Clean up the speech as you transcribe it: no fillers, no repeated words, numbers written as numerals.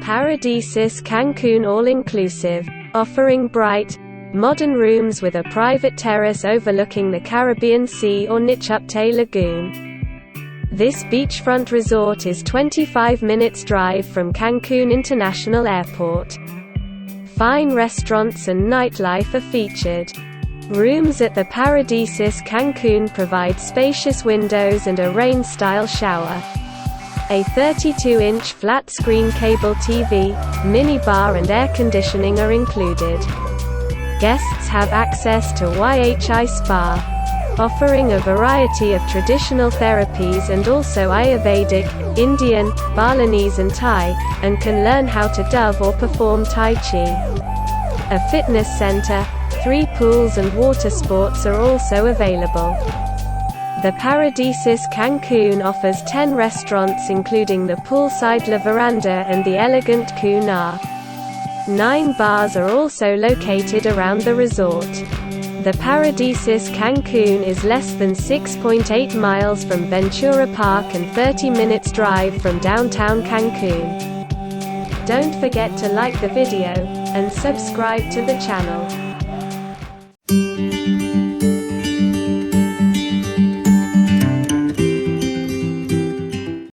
Paradisus Cancun all-inclusive, offering bright, modern rooms with a private terrace overlooking the Caribbean Sea or Nichupte Lagoon. This beachfront resort is 25 minutes drive from Cancun International Airport. Fine restaurants and nightlife are featured. Rooms at the Paradisus Cancun provide spacious windows and a rain-style shower. A 32-inch flat-screen cable TV, minibar and air conditioning are included. Guests have access to YHI Spa, offering a variety of traditional therapies and also Ayurvedic, Indian, Balinese and Thai, and can learn how to dove or perform Tai Chi. A fitness center, 3 pools and water sports are also available. The Paradisus Cancun offers 10 restaurants including the poolside La Veranda and the elegant Cuna. 9 bars are also located around the resort. The Paradisus Cancun is less than 6.8 miles from Ventura Park and 30 minutes drive from downtown Cancun. Don't forget to like the video, and subscribe to the channel.